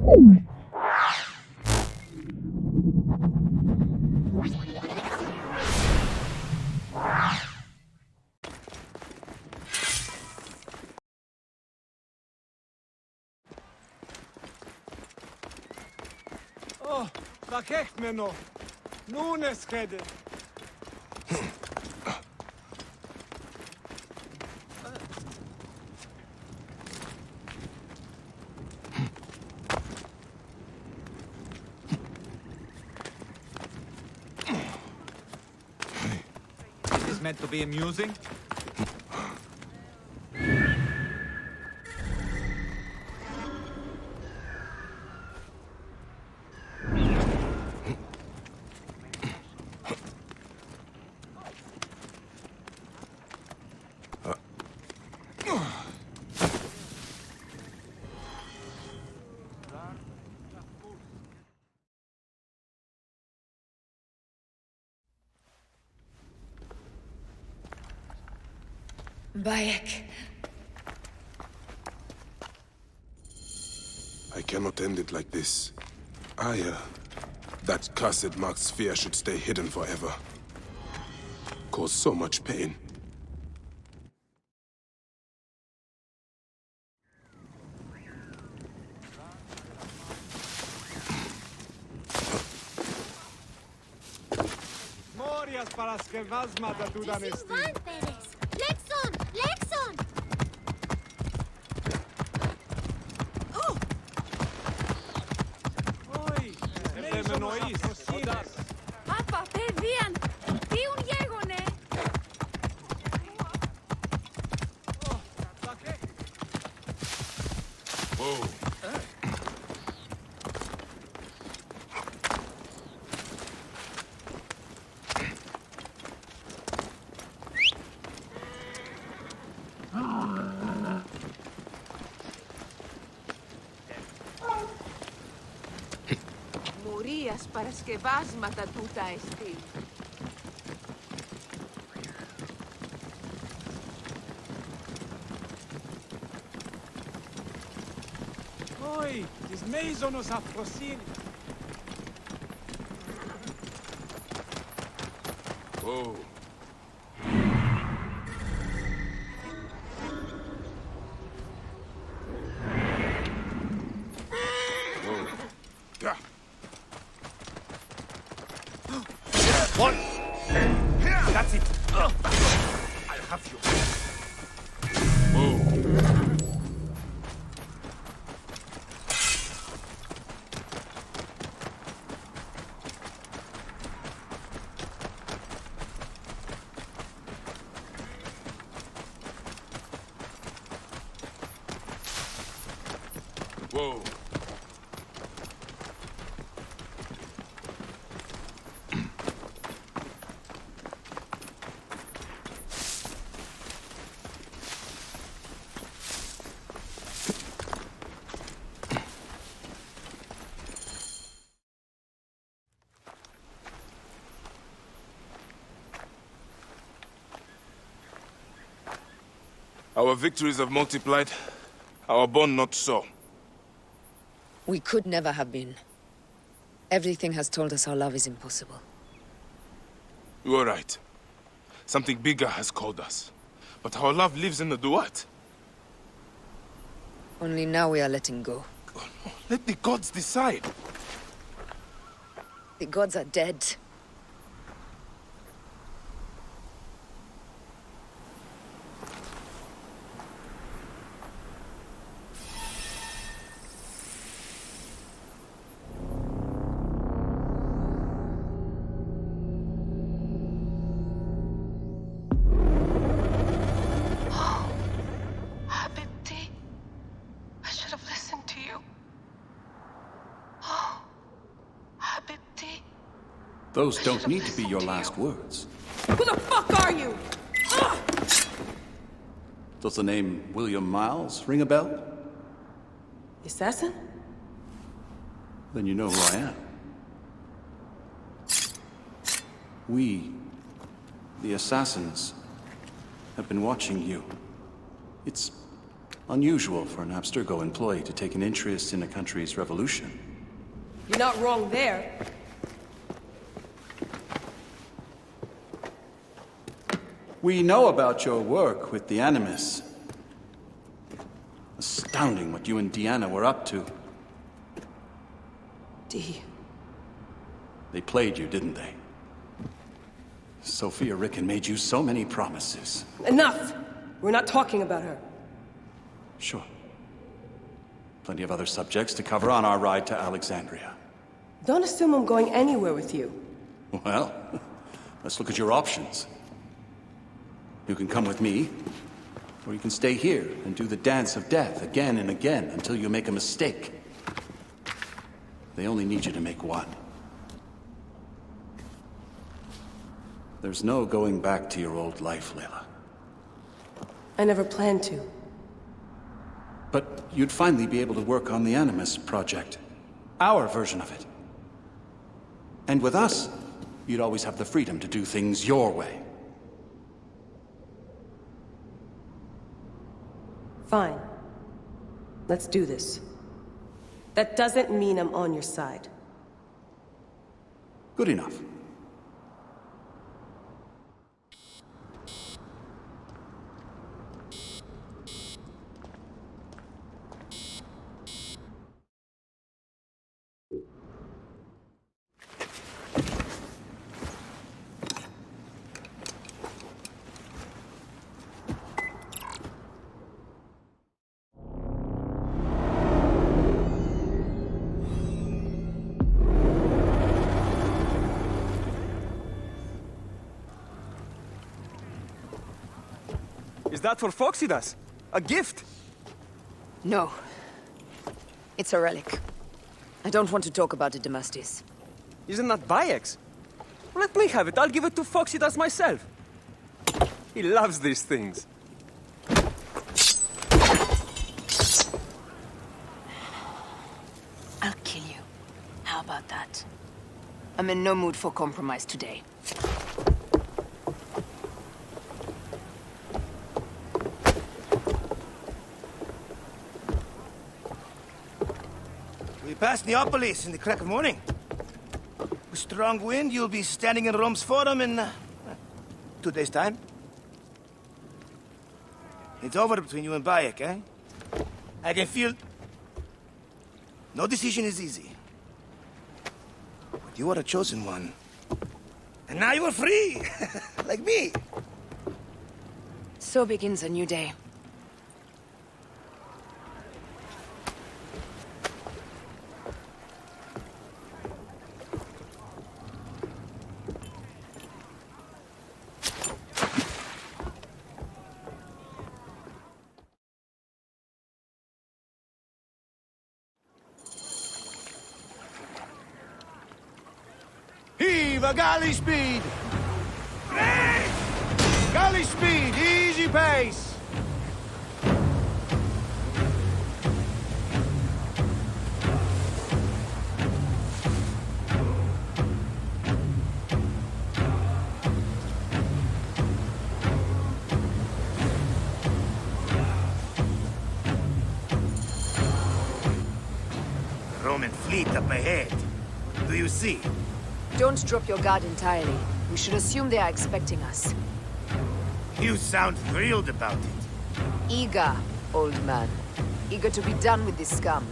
Oh, wat krijgt men nog? Nun is redden. Is this meant to be amusing? Bayek. I cannot end it like this. That cursed marked sphere should stay hidden forever. Cause so much pain. Morias para las que vas mata tu danesti. Lexon! Oi, ebbe nois. Papa, vian. Ti un jegone. Whoa. Μουρίας παρασκευάσματα τούτα εστί. Oi, τις μέιζονος αφροσύνη. Whoa. One! That's it! I'll have you. Whoa. Whoa. Our victories have multiplied, our bond not so. We could never have been. Everything has told us our love is impossible. You are right. Something bigger has called us. But our love lives in the duat. Only now we are letting go. Let the gods decide. The gods are dead. Those don't need to be your last words. Who the fuck are you? Does the name William Miles ring a bell? The assassin? Then you know who I am. We, the assassins, have been watching you. It's Unusual for an Abstergo employee to take an interest in a country's revolution. You're not wrong there. We know about your work with the Animus. Astounding what you and Deanna were up to. They played you, didn't they? Sophia Ricken made you so many promises. Enough! We're not talking about her. Sure. Plenty of other subjects to cover on our ride to Alexandria. Don't assume I'm going anywhere with you. Well, let's look at your options. You can come with me, or you can stay here and do the dance of death again and again until you make a mistake. They only need you to make one. There's no going back to your old life, Layla. I never planned to. But you'd finally be able to work on the Animus project. Our version of it. And with us, you'd always have the freedom to do things your way. Fine. Let's do this. That doesn't mean I'm on your side. Good enough. Is that for Foxidas? A gift? No. It's a relic. I don't want to talk about it, Damastis. Isn't that Bayek's? Let me have it. I'll give it to Foxidas myself. He loves these things. I'll kill you. How about that? I'm in no mood for compromise today. We pass Neapolis in the crack of morning. With strong wind, you'll be standing in Rome's Forum in 2 days' time. It's over between you and Bayek, eh? I can feel... No decision is easy. But you are a chosen one. And now you are free! Like me! So begins a new day. Heave a galley speed! Galley speed, easy pace! Roman fleet up ahead. Do you see? Don't drop your guard entirely. We should assume they are expecting us. You sound thrilled about it. Eager, old man. Eager to be done with this scum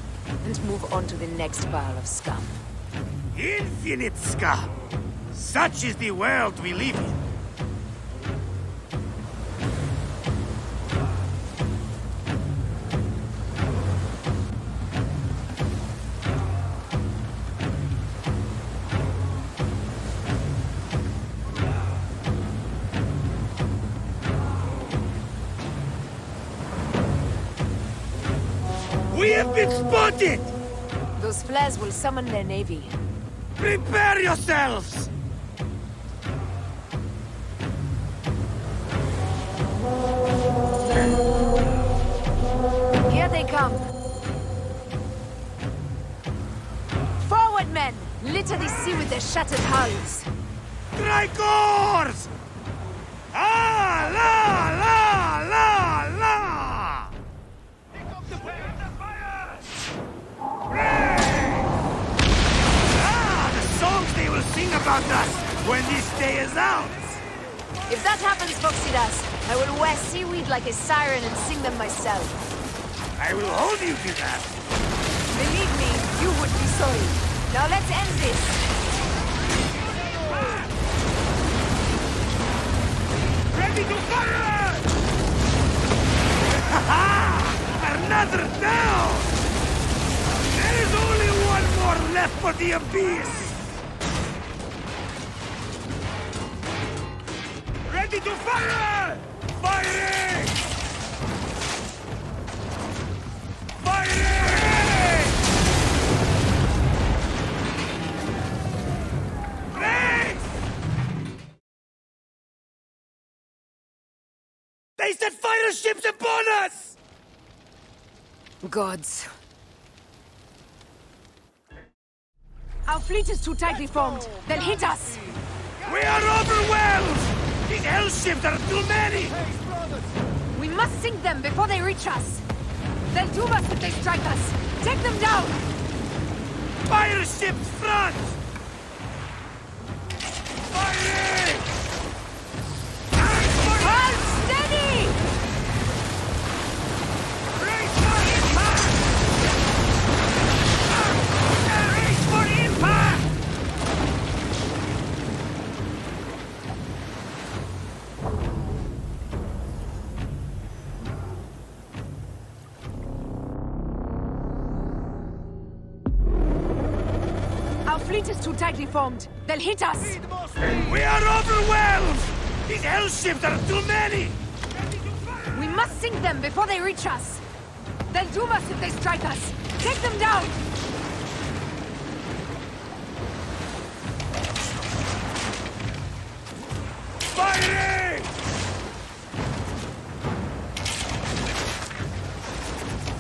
and move on to the next pile of scum. Infinite scum! Such is the world we live in. We have been spotted! Those flares will summon their navy. Prepare yourselves! Here they come. Forward, men! Litter the sea with their shattered hulls. Strike oars! Ah, la, la, la, la! about us when this day is out. If that happens, Foxidas, I will wear seaweed like a siren and sing them myself. I will hold you to that. Believe me, you would be sorry. Now let's end this. Ready to fire! Ha-ha! Another down! There is only one more left for the abyss! Ready to fire! Firing! Firing! Thanks! They set fighter ships upon us! Gods. Our fleet is too tightly formed. They'll hit us. We are overwhelmed! These hell ships are too many! We must sink them before they reach us. They'll doom us if they strike us. Take them down! Fire ships front! Firing! Hold steady! Brace for impact! Brace for impact! Our fleet is too tightly formed. They'll hit us. We are overwhelmed! These hell ships are too many! We must sink them before they reach us. They'll doom us if they strike us. Take them down! Firing!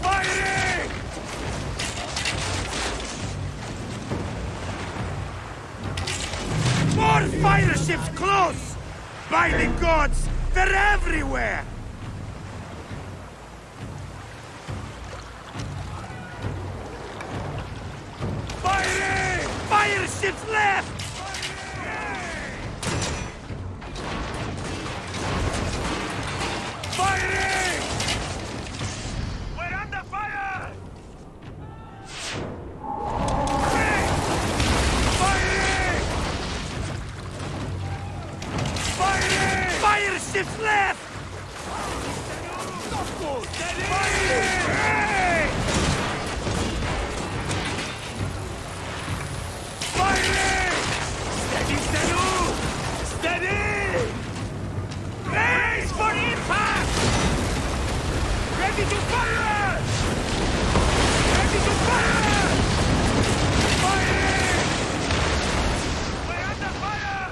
Firing! More fire ships close! By the gods, they're everywhere! Firing! Fire ships left! Firing! We're under fire! Firing! Firing! Fire ships left! Firing! Firing! Steady, Sanu! Steady! Brace for impact! Ready to fire! Ready to fire! Firing! We're under fire!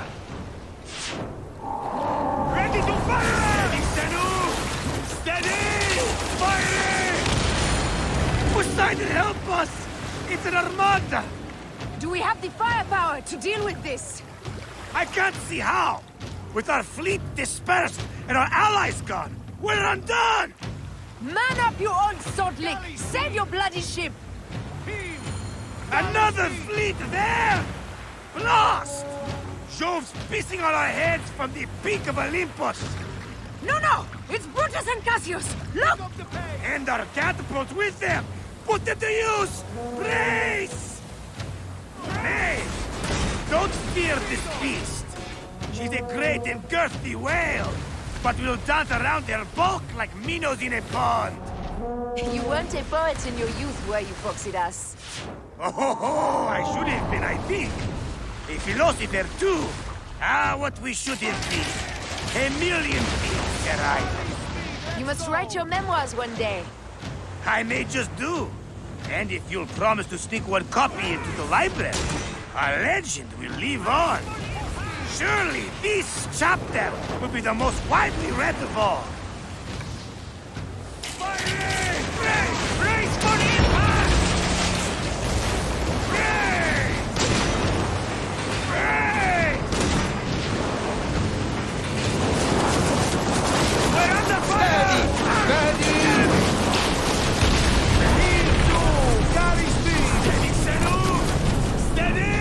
Ready to fire! Steady, Sanu! Steady! Firing! Poseidon, help us! It's an armada! Do we have the firepower to deal with this? I can't see how! With our fleet dispersed and our allies gone, we're undone! Man up, you old sodlick! Save your bloody ship! Another fleet there! Lost! Jove's pissing on our heads from the peak of Olympus! No! It's Brutus and Cassius! Look! And our catapults with them! Put them to use! Brace! Hey! Don't fear this beast! She's a great and girthy whale, but we'll dance around her bulk like minnows in a pond! You weren't a poet in your youth, were you, Foxidas? Oh, I should have been, I think. A philosopher, too. What we shouldn't be. A million things, Sir I. You must write your memoirs one day. I may just do. And if you'll promise to sneak one copy into the library, a legend will live on. Surely this chapter will be the most widely read of all. Firing! Brace for impact! We're under fire! Steady!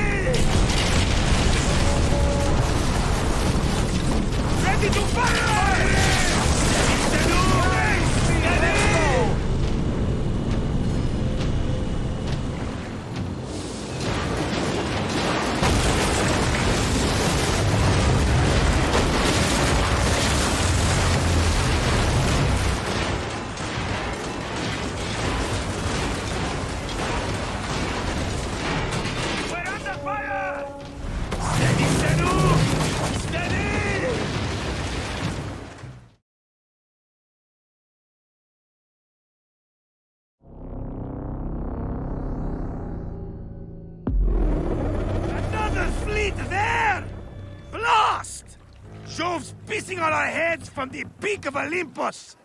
Jove's pissing on our heads from the peak of Olympus!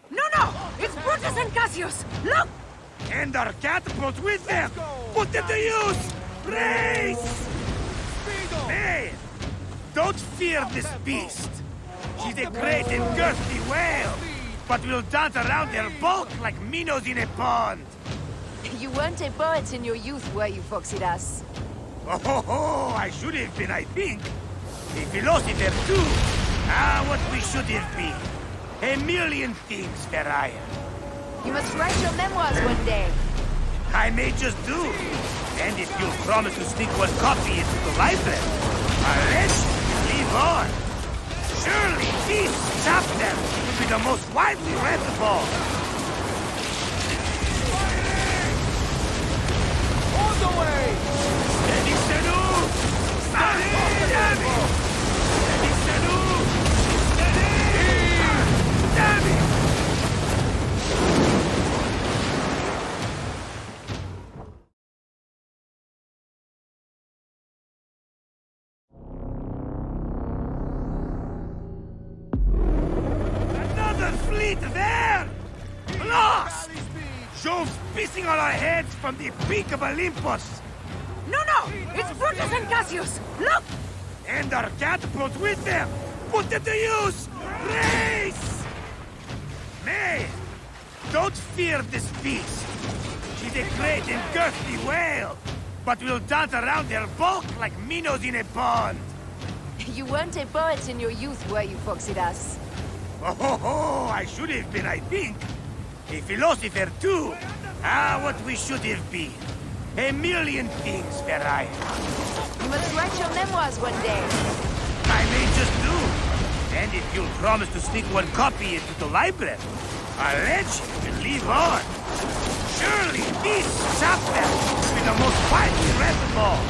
No! It's Brutus and Cassius! Look! And our catapults with them! Put them to use! Race! Hey! Don't fear this beast! She's a great and girthy whale, but will dance around her bulk like minnows in a pond! You weren't a poet in your youth, were you, Foxidas? Oh, I should have been, I think. A philosopher too. Ah, what we should have been. A million things, Ferraya. You must write your memoirs one day. I may just do. And if you'll promise to sneak one copy into the library, I'll let you live on. Surely this chapter will be the most widely read of all. On the way! Steady, Senu! Steady! Steady, Senu! Steady! Damn it! Another fleet there! Lost! Jove's pissing on our heads from the peak of Olympus! No! It's Brutus and Cassius! Look! And our catapults with them! Put them to use! Race! May! Don't fear this beast! She's a great and girthy whale, but will dance around her bulk like minnows in a pond! You weren't a poet in your youth, were you, Foxidas? Oh, I should have been, I think. A philosopher too. Ah, what we should have been. A million things, Ferraya. You must write your memoirs one day. I may just do. And if you'll promise to sneak one copy into the library, I'll let you live on. Surely this chapter will be the most widely read of all.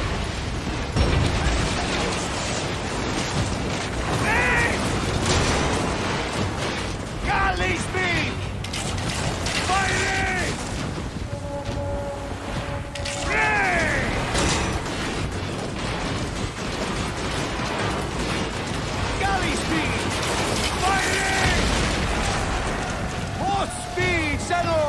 Hey! Galley speed! Fighting! Hey! Galley speed! Fighting! Horse speed, Senu!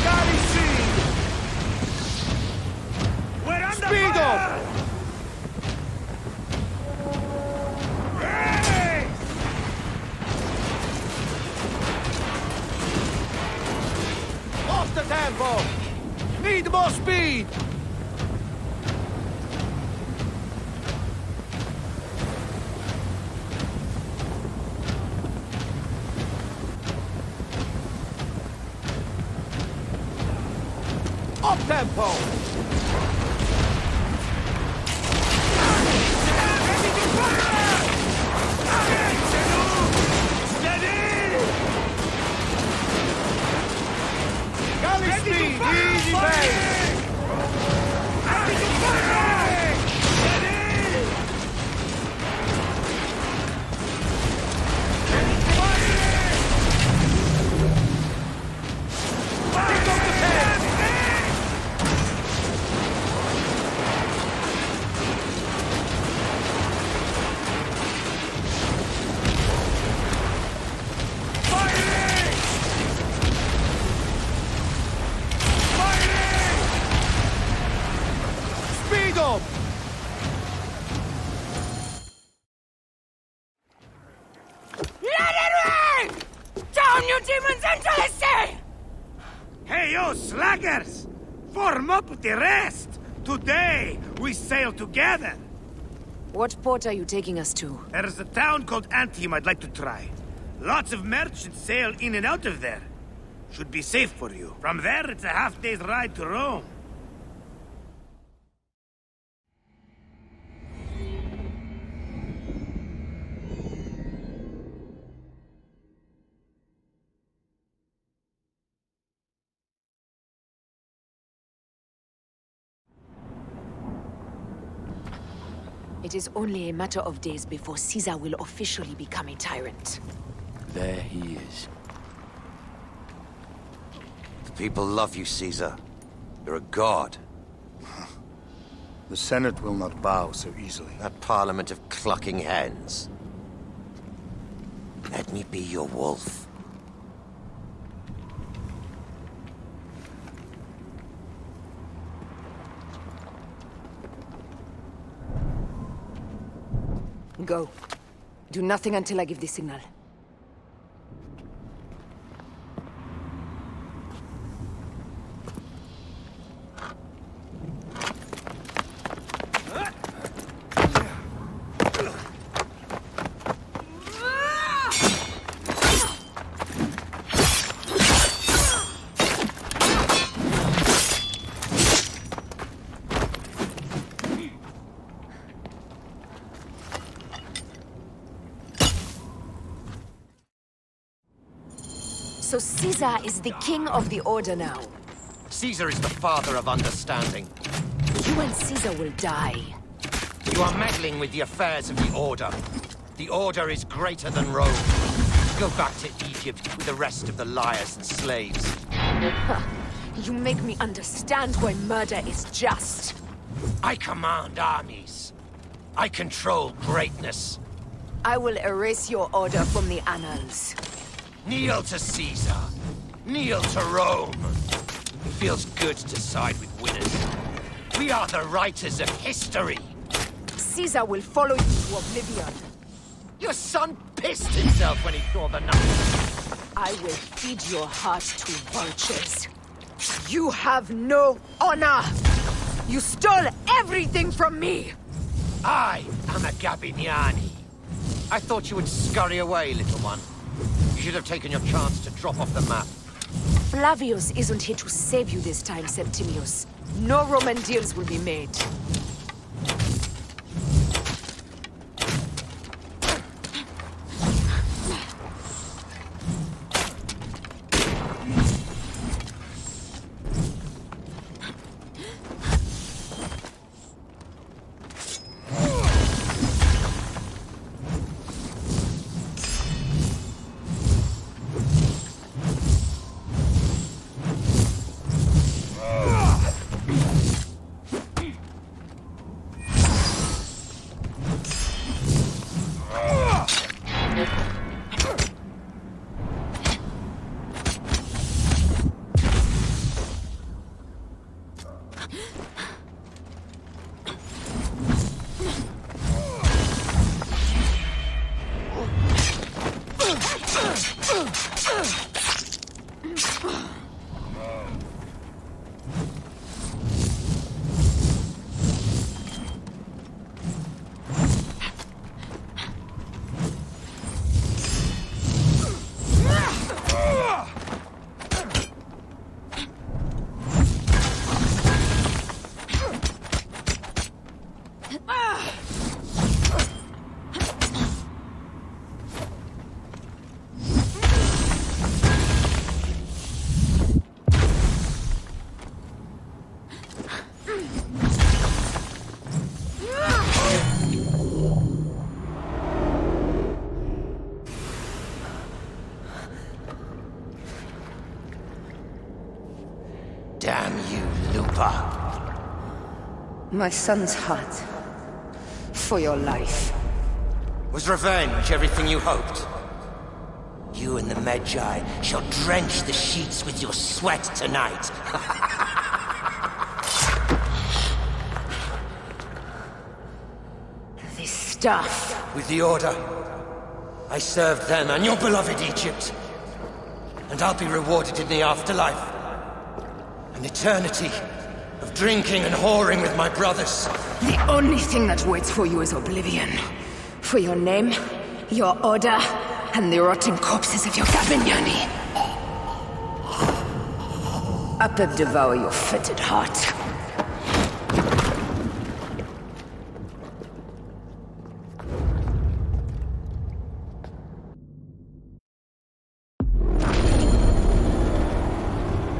Galley speed! We're under Speed up! fire! Hey! Off the tempo! Need more speed! Up tempo! Galley speed! Easy pace! Speed up! Let it rain! Down, you demons, into the sea! Hey, you slackers! Form up with the rest! Today, we sail together! What port are you taking us to? There's a town called Anthem I'd like to try. Lots of merchants sail in and out of there. Should be safe for you. From there, it's a half-day's ride to Rome. It is only a matter of days before Caesar will officially become a tyrant. There he is. The people love you, Caesar. You're a god. The Senate will not bow so easily. A parliament of clucking hens. Let me be your wolf. Go. Do nothing until I give the signal. So Caesar is the king of the Order now. Caesar is the father of understanding. You and Caesar will die. You are meddling with the affairs of the Order. The Order is greater than Rome. Go back to Egypt with the rest of the liars and slaves. You make me understand why murder is just. I command armies. I control greatness. I will erase your order from the annals. Kneel to Caesar. Kneel to Rome. It feels good to side with winners. We are the writers of history. Caesar will follow you to oblivion. Your son pissed himself when he saw the numbers. I will feed your heart to vultures. You have no honor! You stole everything from me! I am a Gabiniani. I thought you would scurry away, little one. You should have taken your chance to drop off the map. Flavius isn't here to save you this time, Septimius. No Roman deals will be made. Damn you, Lupa. My son's heart. For your life. Was revenge everything you hoped? You and the Magi shall drench the sheets with your sweat tonight. This stuff. With the Order, I served them and your beloved Egypt. And I'll be rewarded in the afterlife. An eternity of drinking and whoring with my brothers. The only thing that waits for you is oblivion. For your name, your order, and the rotting corpses of your Gabiniani. Up and devour your fetid heart.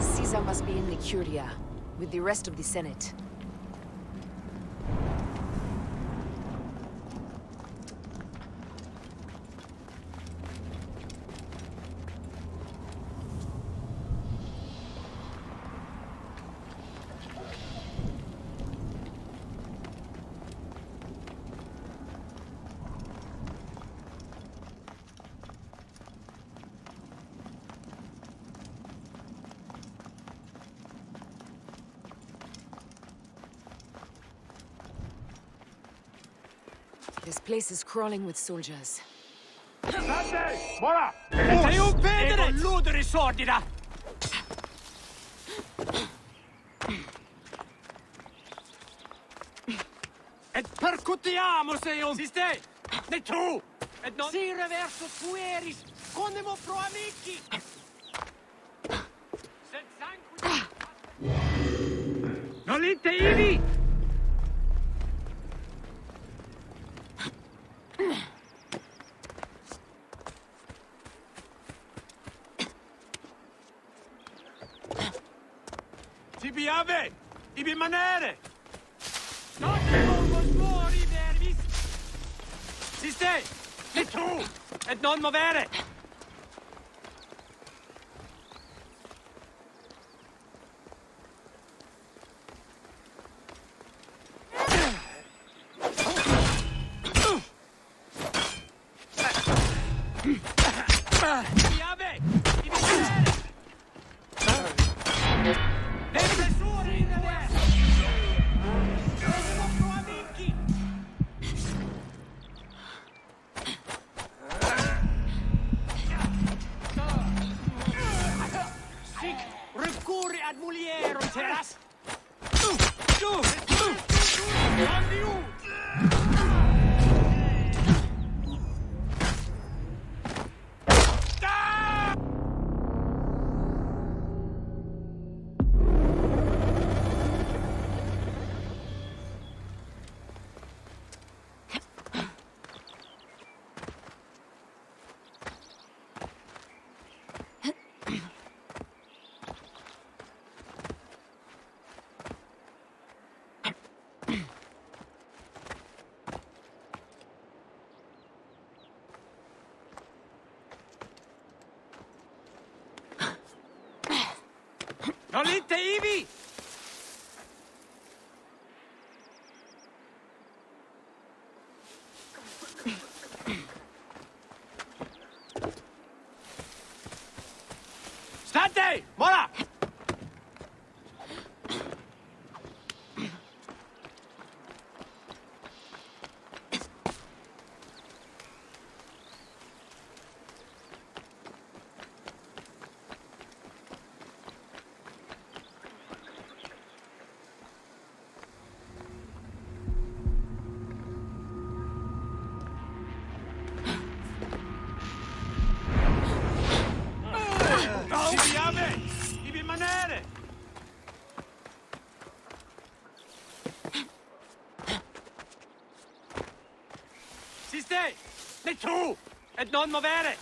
Caesar must be in the Curia, with the rest of the Senate. This place is crawling with soldiers. Mora! Sei un pedere! Colludere sordida! Et percutiamo se io... Siste! Ne tu! Et non... Si reverso fueris! Condemo pro amici! Sed sangue... Nolite ivi! Tibi ave! Ibi manere! Non ti muori, nervis! Siste! E tu! Et non movere! Tibi ave! Ibi manere! Devi nessuno in destra! Siamo pro amici! Sic, recurri ad muliero, teras! Andiu! Nolite ivi! State! Mora! Ibi manere! Siste! Ne tu! Et non movere!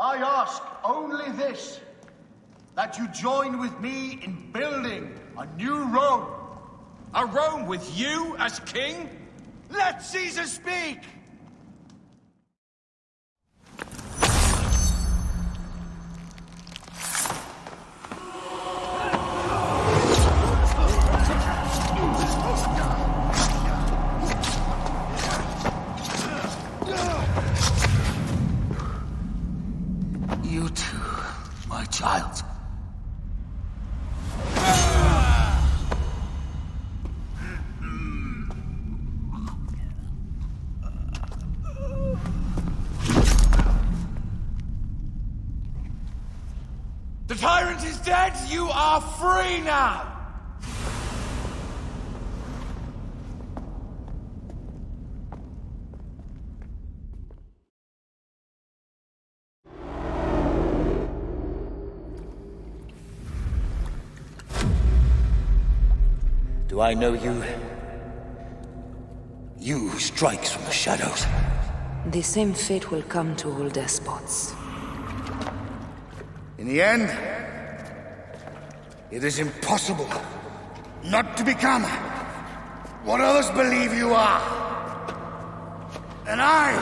I ask only this, that you join with me in building a new Rome. A Rome with you as king? Let Caesar speak! You too, my child. The tyrant is dead! You are free now! Do I know you? You who strikes from the shadows. The same fate will come to all despots. In the end, it is impossible not to become what others believe you are. And I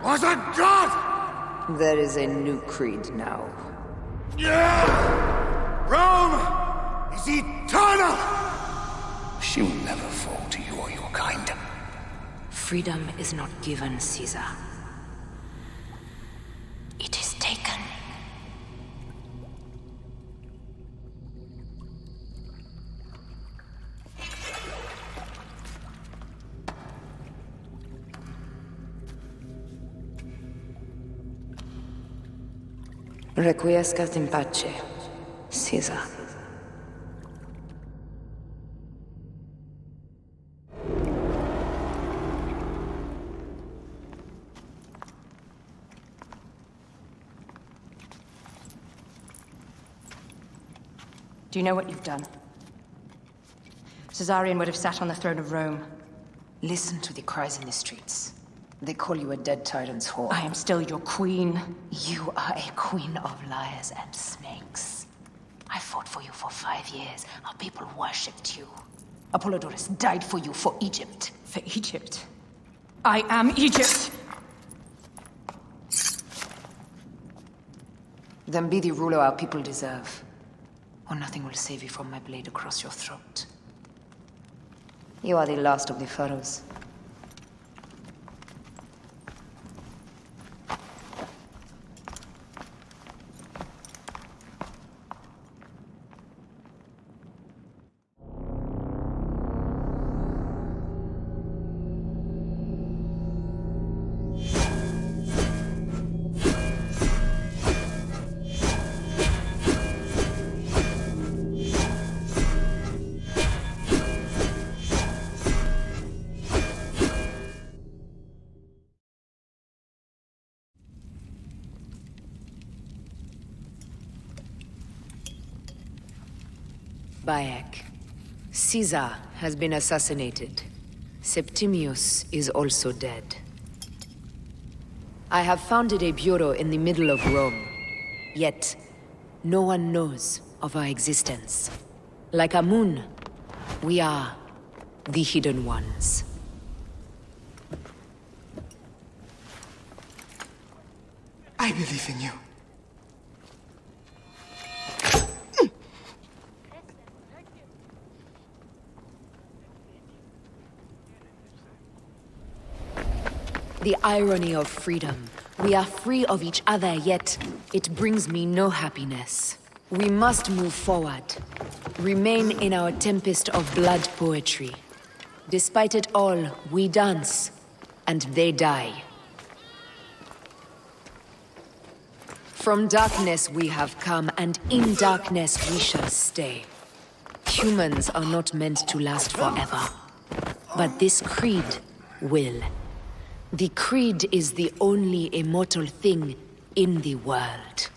was a god! There is a new creed now. Yeah! Rome is eternal! She will never fall to you or your kind. Freedom is not given, Caesar. It is taken. Requiescat in pace, Caesar. Do you know what you've done? Caesarion would have sat on the throne of Rome. Listen to the cries in the streets. They call you a dead tyrant's whore. I am still your queen. You are a queen of liars and snakes. I fought for you for 5 years. Our people worshipped you. Apollodorus died for you, for Egypt. For Egypt? I am Egypt! Then be the ruler our people deserve. Or nothing will save you from my blade across your throat. You are the last of the pharaohs. Bayek. Caesar has been assassinated. Septimius is also dead. I have founded a bureau in the middle of Rome. Yet, no one knows of our existence. Like a moon, we are the hidden ones. I believe in you. The irony of freedom. We are free of each other, yet it brings me no happiness. We must move forward. Remain in our tempest of blood poetry. Despite it all, we dance, and they die. From darkness we have come, and in darkness we shall stay. Humans are not meant to last forever. But this creed will. The creed is the only immortal thing in the world.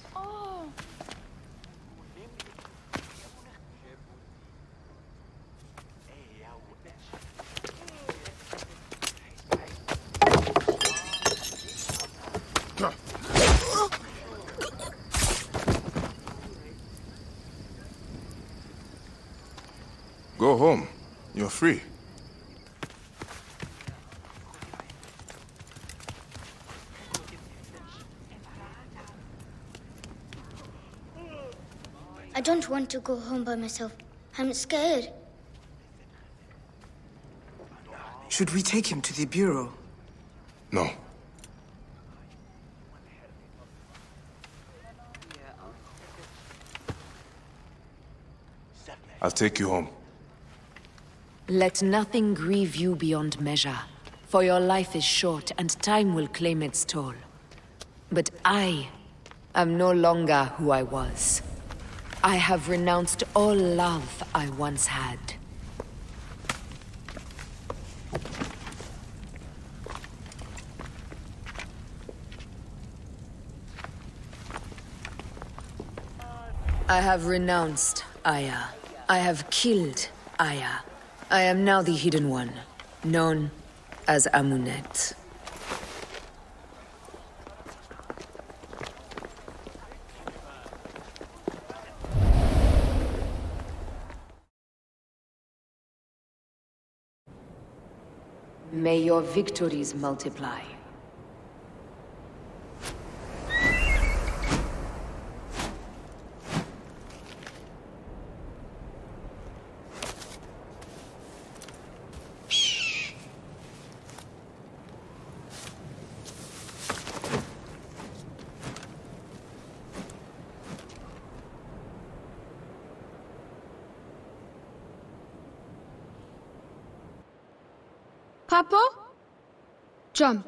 Go home. You're free. I don't want to go home by myself. I'm scared. Should we take him to the bureau? No. I'll take you home. Let nothing grieve you beyond measure, for your life is short and time will claim its toll. But I am no longer who I was. I have renounced all love I once had. I have renounced Aya. I have killed Aya. I am now the Hidden One, known as Amunet. May your victories multiply. Papa? Jump.